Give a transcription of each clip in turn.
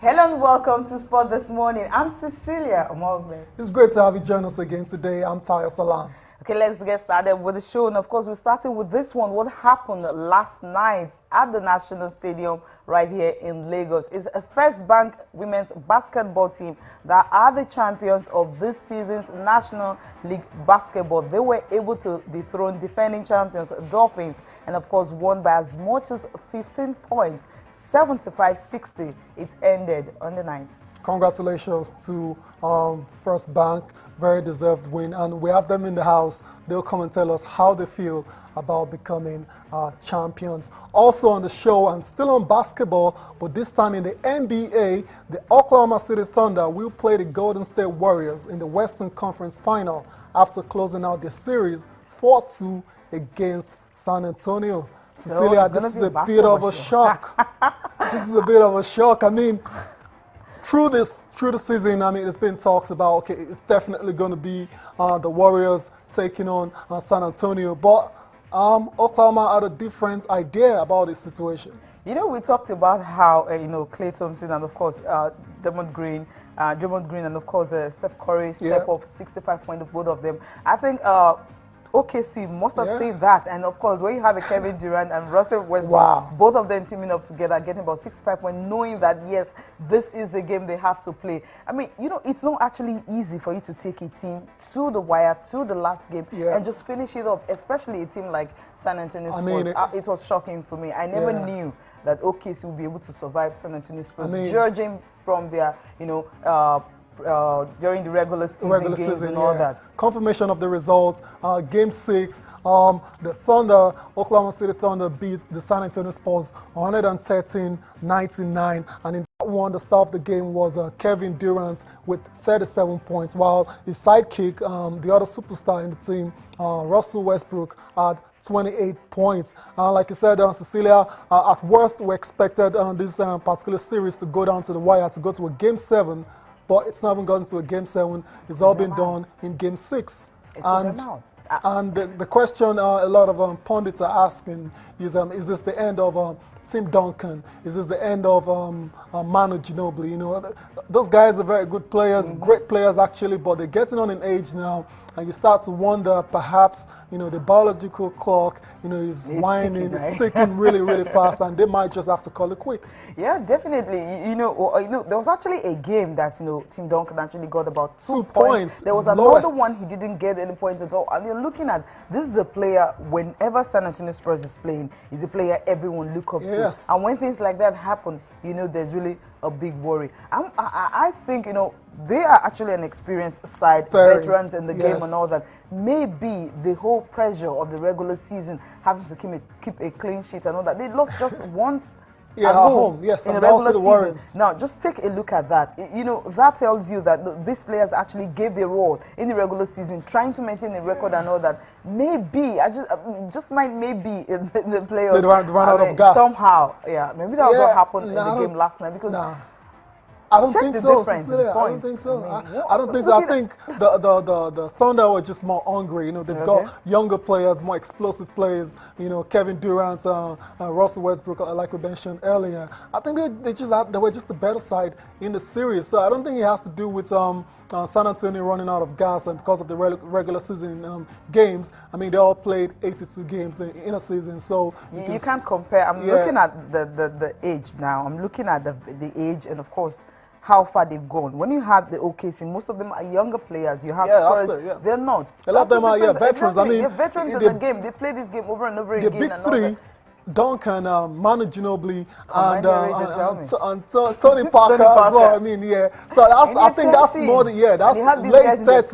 Hello and welcome to Sport This Morning. I'm Cecilia Omogbe. It's great to have you join us again today. I'm Tayo Salam. Okay, let's get started with the show. And of course, we're starting with this one. What happened last night at the National Stadium right here in Lagos is a First Bank women's basketball team that are the champions of this season's National League Basketball. They were able to dethrone defending champions Dolphins and of course won by as much as 15 points, 75-60. It ended on the 9th. Congratulations to First Bank. Very deserved win, and we have them in the house. They'll come and tell us how they feel about becoming champions. Also on the show, and still on basketball, but this time in the NBA, the Oklahoma City Thunder will play the Golden State Warriors in the Western Conference Final after closing out the series 4-2 against San Antonio. Cecilia, this is a bit of a shock. This is a bit of a shock. I mean, through the season, I mean, it's been talks about, okay, it's definitely going to be the Warriors taking on San Antonio, but Oklahoma had a different idea about this situation. You know, we talked about how, Klay Thompson and, of course, Draymond Green, and, of course, Steph Curry step up 65 points, both of them. I think OKC must have seen that, and of course when you have a Kevin Durant and Russell Westbrook, both of them teaming up together, getting about 65 points, knowing that yes, this is the game they have to play. I mean, you know, it's not actually easy for you to take a team to the wire, to the last game, and just finish it up, especially a team like San Antonio Spurs. I mean, it was shocking for me. I never knew that OKC would be able to survive San Antonio Spurs, judging from their, during the regular season games and all that. Confirmation of the results. Game 6, the Thunder, Oklahoma City Thunder beat the San Antonio Spurs 113-99, and in that one, the star of the game was Kevin Durant with 37 points, while his sidekick, the other superstar in the team, Russell Westbrook, had 28 points. Like you said, Cecilia, at worst, we expected this particular series to go down to the wire, to go to a Game 7, but it's not even gone to a Game 7. It's all been done in Game 6. And the question a lot of pundits are asking is this the end of Tim Duncan? Is this the end of Manu Ginobili? You know, those guys are very good players, great players actually, but they're getting on in age now, and you start to wonder perhaps, you know, the biological clock, you know, is winding, it's ticking really, really fast, and they might just have to call it quits. Yeah, definitely. You know, there was actually a game that, Tim Duncan actually got about 2 points. There was another one he didn't get any points at all. And you're looking at, this is a player, whenever San Antonio Spurs is playing, is a player everyone look up to. And when things like that happen, there's really a big worry. I think, they are actually an experienced side, veterans in the game and all that. Maybe the whole pressure of the regular season, having to keep a clean sheet and all that, they lost just once at home in the regular season. Now, just take a look at that. That tells you that these players actually gave their all in the regular season, trying to maintain a record and all that. Maybe, maybe in the playoffs, they run out of gas. Somehow, maybe that was what happened in the game last night, because I don't think so, Cecilia. I don't think so. I don't think so. I think the Thunder were just more hungry. They've got younger players, more explosive players. Kevin Durant, Russell Westbrook, like we mentioned earlier. I think they were just the better side in the series. So I don't think it has to do with San Antonio running out of gas and because of the regular season games. I mean, they all played 82 games in a season, so you can't compare. I'm looking at the age now. I'm looking at the age, and of course, how far they've gone. When you have the OKC, most of them are younger players. You have Spurs, they're not. A lot of them are veterans. Exactly. I mean, they're veterans in the game. They play this game over and over again. The big three, Duncan, Manu Ginobili, and Tony Parker as well. I mean, So I think that's more than that's late 30s.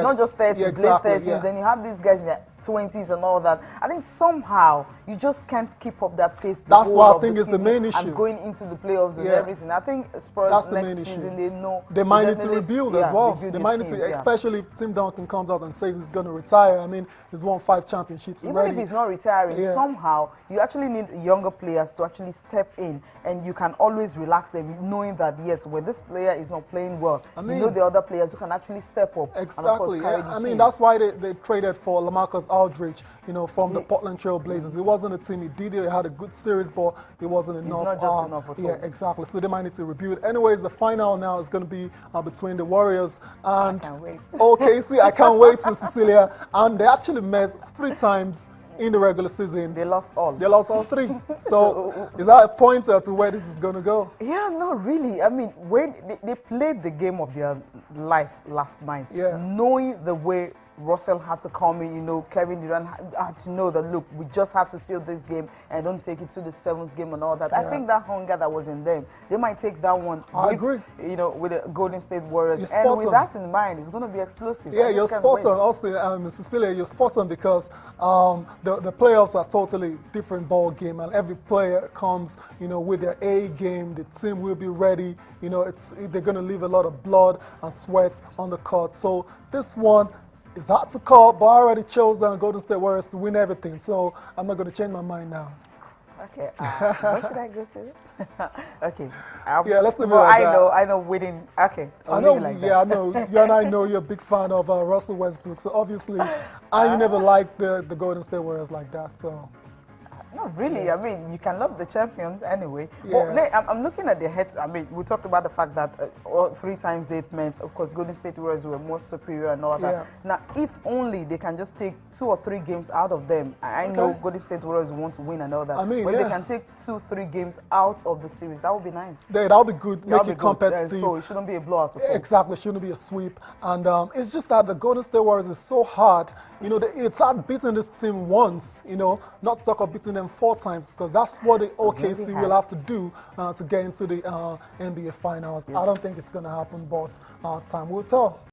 Not just 30s, late 30s. Then you have these guys in their 20s and all that. I think somehow you just can't keep up that pace. That's what I think is the main issue. And going into the playoffs and everything. I think Spurs next season, they might need to rebuild as well. They might need to, especially if Tim Duncan comes out and says he's going to retire. I mean, he's won 5 championships already. Even if he's not retiring, somehow you actually need younger players to actually step in, and you can always relax them, knowing that yes, when this player is not playing well, the other players who can actually step up. Exactly. And of course, carry the team. That's why they traded for LaMarcus Aldridge, you know, from the Portland Trail Blazers. It wasn't a team. He did it. He had a good series, but it wasn't enough. It's not just enough at all. Yeah, exactly. So they might need to rebuild. Anyways, the final now is going to be between the Warriors and OKC. I can't wait to Cecilia. And they actually met 3 times in the regular season. They lost all. They lost all 3. So is that a pointer to where this is going to go? Yeah, not really. I mean, when they played the game of their life last night, knowing the way Russell had to come in, you know, Kevin Durant had to know that, look, we just have to seal this game and don't take it to the 7th game and all that. I think that hunger that was in them, they might take that one. I agree. You know, with the Golden State Warriors. And with that in mind, it's going to be explosive. Yeah, you're spot on. Also, Cecilia, you're spot on because the playoffs are totally different ball game, and every player comes, you know, with their A game. The team will be ready. You know, they're going to leave a lot of blood and sweat on the court. So this one, it's hard to call, but I already chose the Golden State Warriors to win everything, so I'm not going to change my mind now. Okay, what should I go to? Okay. Yeah, let's leave it like that. I know winning. Okay. I know, I know. You and I know you're a big fan of Russell Westbrook, so obviously, you never liked the Golden State Warriors like that, so. Not really. I mean, you can love the champions anyway. Yeah. But I'm looking at the heads. I mean, we talked about the fact that 3 times they've met. Of course, Golden State Warriors were more superior and all that. Now, if only they can just take 2 or 3 games out of them. I know Golden State Warriors want to win and all that. I mean, but they can take 2, 3 games out of the series. That would be nice. Yeah, that would be good. Make it competitive. So it shouldn't be a blowout. Exactly, it shouldn't be a sweep. And it's just that the Golden State Warriors is so hard. You know, it's hard beating this team once, you know, not to talk of beating them 4 times, because that's what the OKC will have to do to get into the NBA Finals. I don't think it's going to happen, but time will tell.